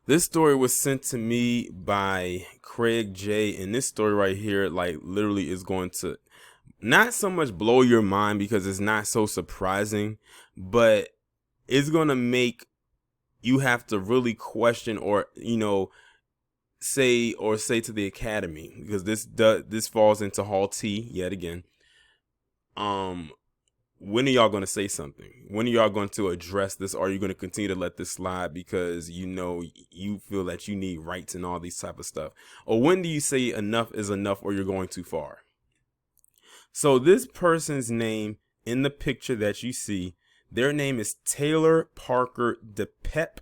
This story was sent to me by Craig J. And this story right here, like, literally is going to not so much blow your mind because it's not so surprising, but it's going to make you have to really question or, say to the academy, because this falls into Hall T yet again. When are y'all going to say something? When are y'all going to address this? Or are you going to continue to let this slide because you feel that you need rights and all these type of stuff? Or when do you say enough is enough or you're going too far? So this person's name in the picture that you see, their name is Taylor Parker DePep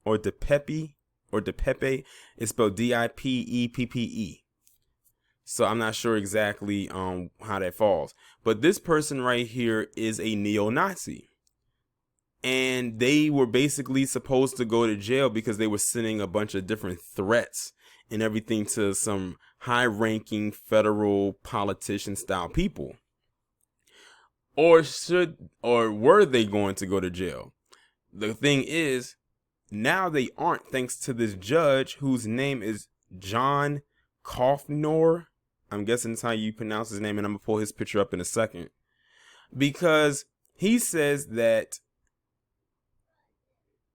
or DePepe or DePepe. It's spelled Dipeppe. So I'm not sure exactly how that falls. But this person right here is a neo-Nazi. And they were basically supposed to go to jail because they were sending a bunch of different threats and everything to some high-ranking federal politician style people. Or were they going to go to jail? The thing is, now they aren't, thanks to this judge whose name is John Coffnor. I'm guessing that's how you pronounce his name, and I'm going to pull his picture up in a second. Because he says that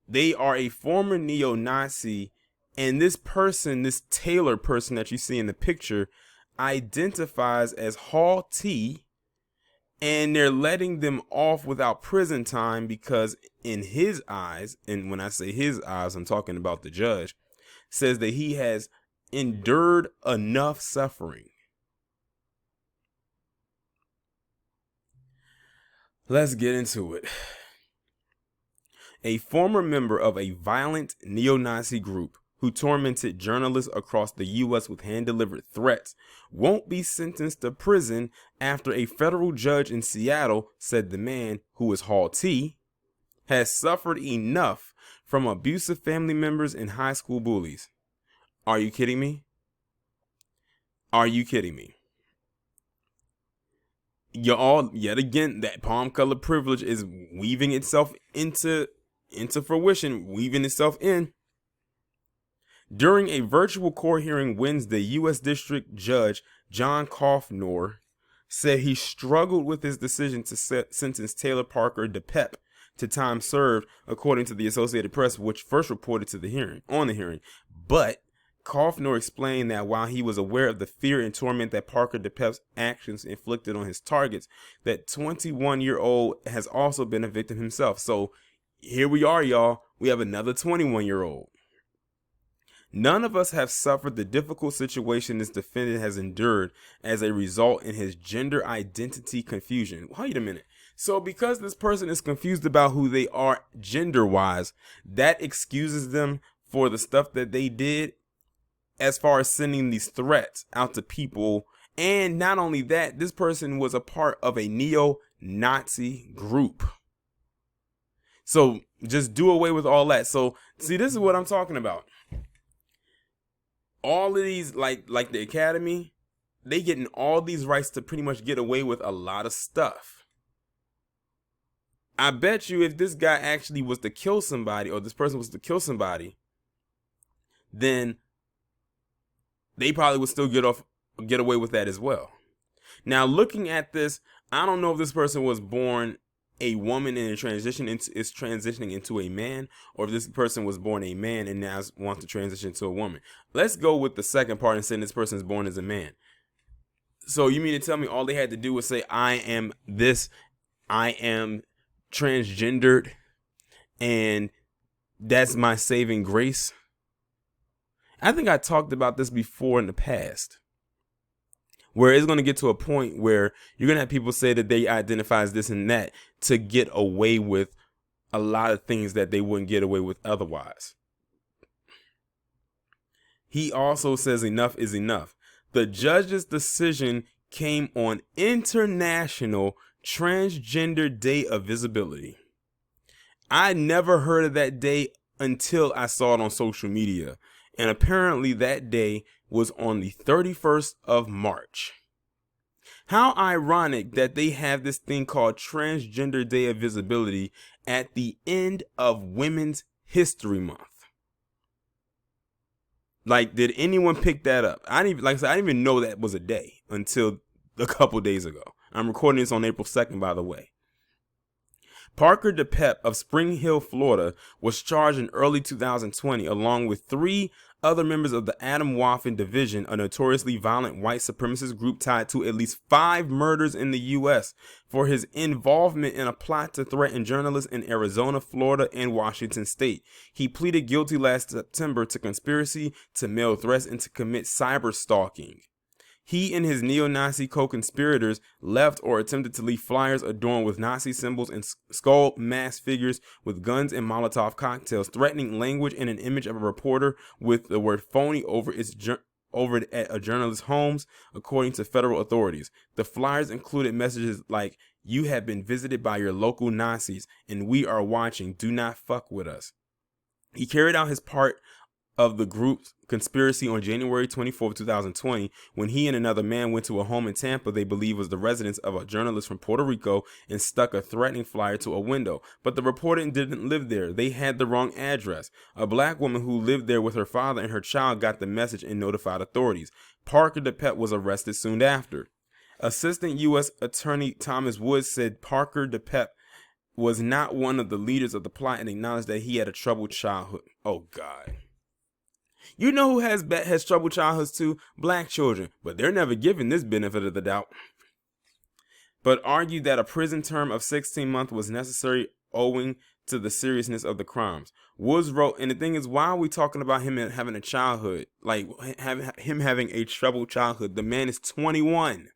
they are a former neo-Nazi, and this person, this Taylor person that you see in the picture, identifies as Hall T, and they're letting them off without prison time because in his eyes, and when I say his eyes, I'm talking about the judge, says that he has endured enough suffering. Let's get into it. A former member of a violent neo-Nazi group who tormented journalists across the U.S. with hand-delivered threats won't be sentenced to prison after a federal judge in Seattle said the man, who is Hall T, has suffered enough from abusive family members and high school bullies. Are you kidding me? Are you kidding me? Yet again, that palm color privilege is weaving itself into fruition, weaving itself in. During a virtual court hearing Wednesday, U.S. District Judge John Coffnor said he struggled with his decision to sentence Taylor Parker DePep to time served, according to the Associated Press, which first reported on the hearing. But Coffnor explained that while he was aware of the fear and torment that Parker DePep's actions inflicted on his targets, that 21-year-old has also been a victim himself. So here we are, y'all. We have another 21-year-old. None of us have suffered the difficult situation this defendant has endured as a result in his gender identity confusion. Wait a minute. So because this person is confused about who they are gender-wise, that excuses them for the stuff that they did as far as sending these threats out to people. And not only that, this person was a part of a neo-Nazi group. So just do away with all that. So see, this is what I'm talking about. All of these, like the academy, they getting all these rights to pretty much get away with a lot of stuff. I bet you if this guy actually was to kill somebody, or this person was to kill somebody, then they probably would still get away with that as well. Now, looking at this, I don't know if this person was born a woman and is transitioning into a man, or if this person was born a man and now wants to transition to a woman. Let's go with the second part and say this person is born as a man. So you mean to tell me all they had to do was say, I am this, I am transgendered, and that's my saving grace? I think I talked about this before in the past, where it's going to get to a point where you're going to have people say that they identify as this and that to get away with a lot of things that they wouldn't get away with otherwise. He also says enough is enough. The judge's decision came on International Transgender Day of Visibility. I never heard of that day until I saw it on social media. And apparently that day was on the 31st of March. How ironic that they have this thing called Transgender Day of Visibility at the end of Women's History Month. Like, did anyone pick that up? I didn't even, like I said, I didn't even know that was a day until a couple days ago. I'm recording this on April 2nd, by the way. Parker DePep of Spring Hill, Florida, was charged in early 2020 along with 3 other members of the Atomwaffen Division, a notoriously violent white supremacist group tied to at least 5 murders in the U.S., for his involvement in a plot to threaten journalists in Arizona, Florida, and Washington state. He pleaded guilty last September to conspiracy to mail threats and to commit cyber stalking. He and his neo-Nazi co-conspirators left or attempted to leave flyers adorned with Nazi symbols and skull mask figures with guns and Molotov cocktails, threatening language and an image of a reporter with the word phony over at a journalist's homes, according to federal authorities. The flyers included messages like, "You have been visited by your local Nazis, and we are watching. Do not fuck with us." He carried out his part of the group's conspiracy on January 24, 2020, when he and another man went to a home in Tampa they believe was the residence of a journalist from Puerto Rico and stuck a threatening flyer to a window. But the reporter didn't live there. They had the wrong address. A black woman who lived there with her father and her child got the message and notified authorities. Parker DePep was arrested soon after. Assistant U.S. Attorney Thomas Woods said Parker DePep was not one of the leaders of the plot and acknowledged that he had a troubled childhood. Oh, God. You know who has troubled childhoods too? Black children, but they're never given this benefit of the doubt. But argued that a prison term of 16 months was necessary owing to the seriousness of the crimes. Woods wrote, and the thing is, why are we talking about him having a childhood? Like, having a troubled childhood. The man is 21.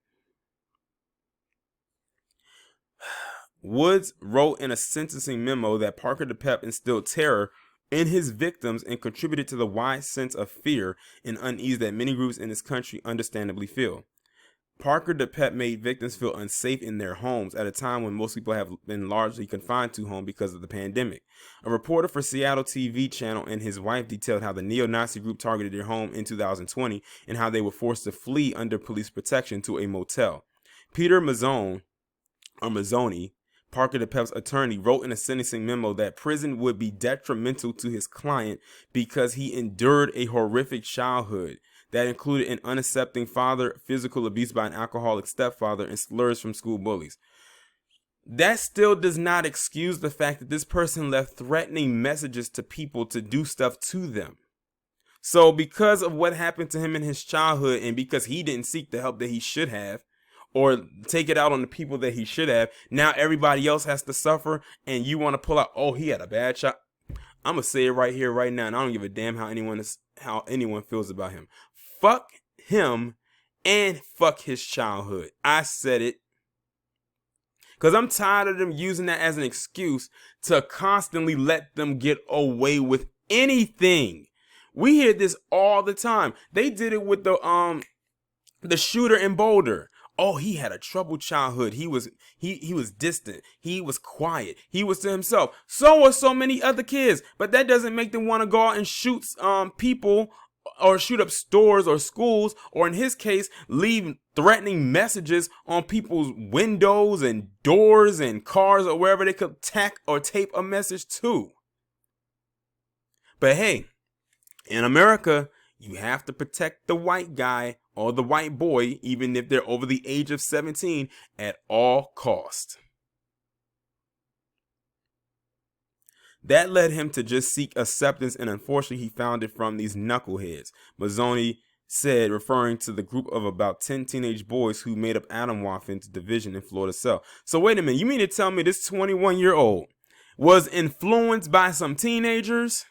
Woods wrote in a sentencing memo that Parker DePep instilled terror in his victims and contributed to the wide sense of fear and unease that many groups in this country understandably feel. Parker DePep made victims feel unsafe in their homes at a time when most people have been largely confined to home because of the pandemic. A reporter for Seattle TV channel and his wife detailed how the neo-Nazi group targeted their home in 2020 and how they were forced to flee under police protection to a motel. Peter Mazzoni, Parker DePep's attorney, wrote in a sentencing memo that prison would be detrimental to his client because he endured a horrific childhood that included an unaccepting father, physical abuse by an alcoholic stepfather, and slurs from school bullies. That still does not excuse the fact that this person left threatening messages to people to do stuff to them. So because of what happened to him in his childhood and because he didn't seek the help that he should have, or take it out on the people that he should have, now everybody else has to suffer, and you want to pull out, oh, he had a bad child. I'm going to say it right here, right now, and I don't give a damn how anyone feels about him. Fuck him and fuck his childhood. I said it. Because I'm tired of them using that as an excuse to constantly let them get away with anything. We hear this all the time. They did it with the shooter in Boulder. Oh, he had a troubled childhood. He was distant. He was quiet. He was to himself. So are so many other kids. But that doesn't make them want to go out and shoot people or shoot up stores or schools, or in his case, leave threatening messages on people's windows and doors and cars or wherever they could tack or tape a message to. But hey, in America, you have to protect the white guy or the white boy, even if they're over the age of 17, at all cost. That led him to just seek acceptance, and unfortunately he found it from these knuckleheads, Mazzoni said, referring to the group of about 10 teenage boys who made up Atomwaffen's division in Florida Cell. So wait a minute, you mean to tell me this 21-year-old was influenced by some teenagers?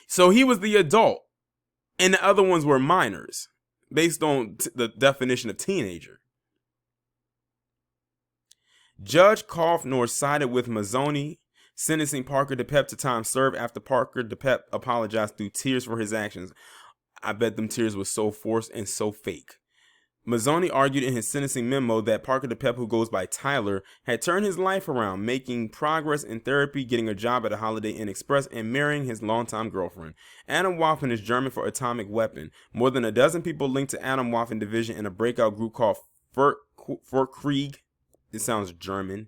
So he was the adult, and the other ones were minors, based on the definition of teenager. Judge Kaufnor sided with Mazzoni, sentencing Parker DePep to time served after Parker DePep apologized through tears for his actions. I bet them tears were so forced and so fake. Mazzoni argued in his sentencing memo that Parker DePep, who goes by Tyler, had turned his life around, making progress in therapy, getting a job at a Holiday Inn Express, and marrying his longtime girlfriend. Atomwaffen is German for atomic weapon. More than a dozen people linked to Atomwaffen division in a breakout group called Volkskrieg. It sounds German.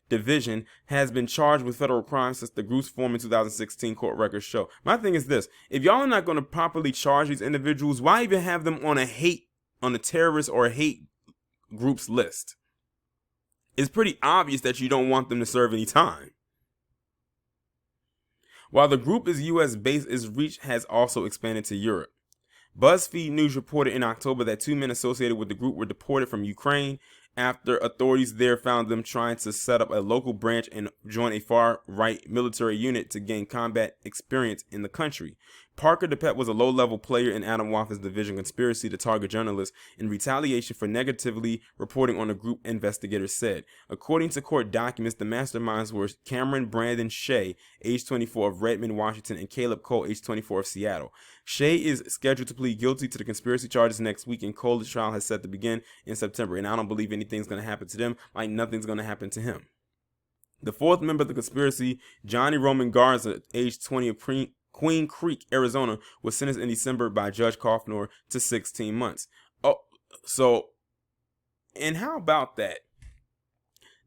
Division, has been charged with federal crimes since the group's form in 2016, court records show. My thing is this: if y'all are not going to properly charge these individuals, why even have them on a terrorist or a hate groups list? It's pretty obvious that you don't want them to serve any time. While the group is U.S. based, its reach has also expanded to Europe. BuzzFeed News reported in October that 2 men associated with the group were deported from Ukraine after authorities there found them trying to set up a local branch and join a far-right military unit to gain combat experience in the country. Parker DePet was a low-level player in Adam Waffen's Division conspiracy to target journalists in retaliation for negatively reporting on the group, investigators said. According to court documents, the masterminds were Cameron Brandon Shea, age 24, of Redmond, Washington, and Caleb Cole, age 24, of Seattle. Shea is scheduled to plead guilty to the conspiracy charges next week, and Cole's trial has set to begin in September, and I don't believe anything's going to happen to them, like nothing's going to happen to him. The fourth member of the conspiracy, Johnny Roman Garza, age 20, of Queen Creek, Arizona, was sentenced in December by Judge Kaufner to 16 months. And how about that?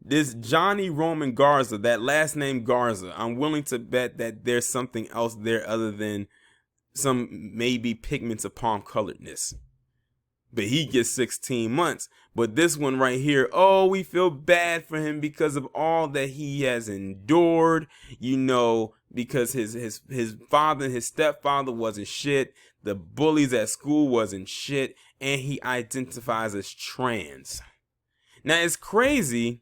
This Johnny Roman Garza, that last name Garza, I'm willing to bet that there's something else there other than some maybe pigments of palm coloredness. But he gets 16 months. But this one right here, we feel bad for him because of all that he has endured, because his father and his stepfather wasn't shit, the bullies at school wasn't shit, and he identifies as trans. Now, it's crazy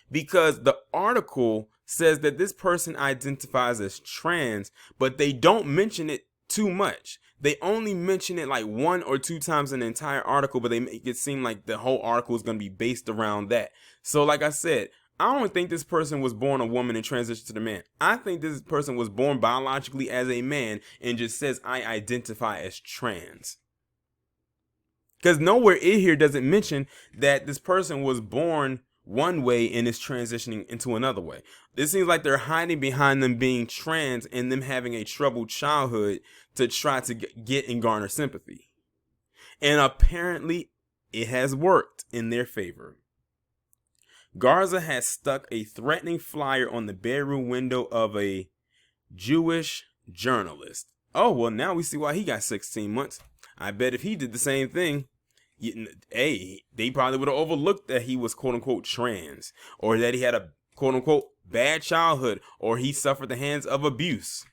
because the article says that this person identifies as trans, but they don't mention it too much. They only mention it like 1 or 2 times in the entire article, but they make it seem like the whole article is going to be based around that. So like I said, I don't think this person was born a woman and transitioned to the man. I think this person was born biologically as a man and just says, I identify as trans. Because nowhere in here does it mention that this person was born one way and is transitioning into another way. It seems like they're hiding behind them being trans and them having a troubled childhood to try to get and garner sympathy. And apparently it has worked in their favor. Garza has stuck a threatening flyer on the bedroom window of a Jewish journalist. Oh, well, now we see why he got 16 months. I bet if he did the same thing, they probably would have overlooked that he was quote-unquote trans, or that he had a quote-unquote bad childhood, or he suffered the hands of abuse.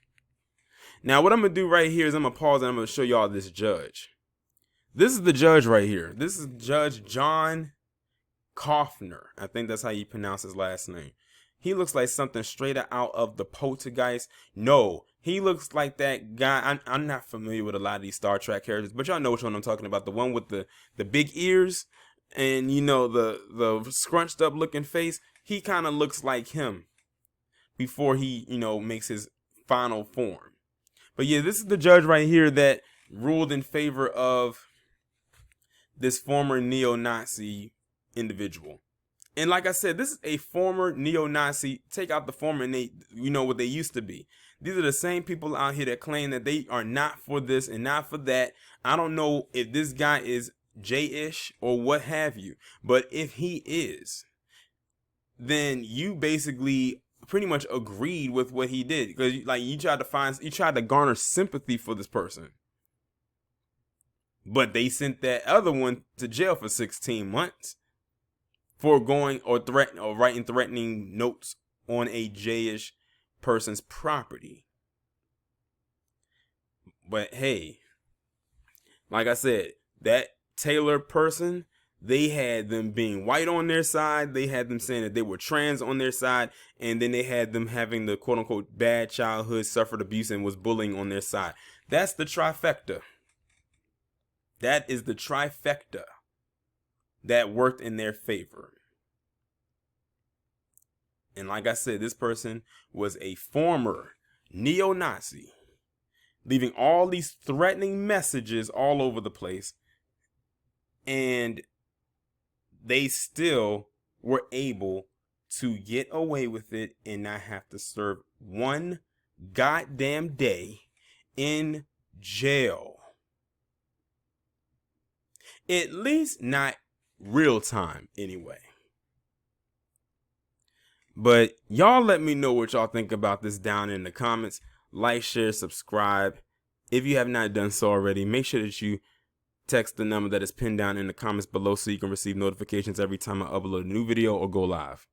Now, what I'm going to do right here is I'm going to pause and I'm going to show y'all this judge. This is the judge right here. This is Judge John Kaufner. I think that's how you pronounce his last name. He looks like something straight out of the Poltergeist. No, he looks like that guy. I'm not familiar with a lot of these Star Trek characters, but y'all know which one I'm talking about. The one with the big ears and, the scrunched up looking face. He kind of looks like him before he, makes his final form. But yeah, this is the judge right here that ruled in favor of this former neo-Nazi individual. And like I said, this is a former neo-Nazi. Take out the former and what they used to be. These are the same people out here that claim that they are not for this and not for that. I don't know if this guy is J-ish or what have you, but if he is, then you basically pretty much agreed with what he did, because you tried to garner sympathy for this person. But they sent that other one to jail for 16 months for going or writing threatening notes on a J-ish person's property. But hey, like I said, that Taylor person, they had them being white on their side. They had them saying that they were trans on their side. And then they had them having the quote unquote bad childhood, suffered abuse, and was bullying on their side. That's the trifecta. That is the trifecta that worked in their favor. And like I said, this person was a former neo-Nazi, leaving all these threatening messages all over the place. And they still were able to get away with it and not have to serve one goddamn day in jail. At least not real time, anyway. But y'all let me know what y'all think about this down in the comments. Like, share, subscribe. If you have not done so already, make sure that you text the number that is pinned down in the comments below so you can receive notifications every time I upload a new video or go live.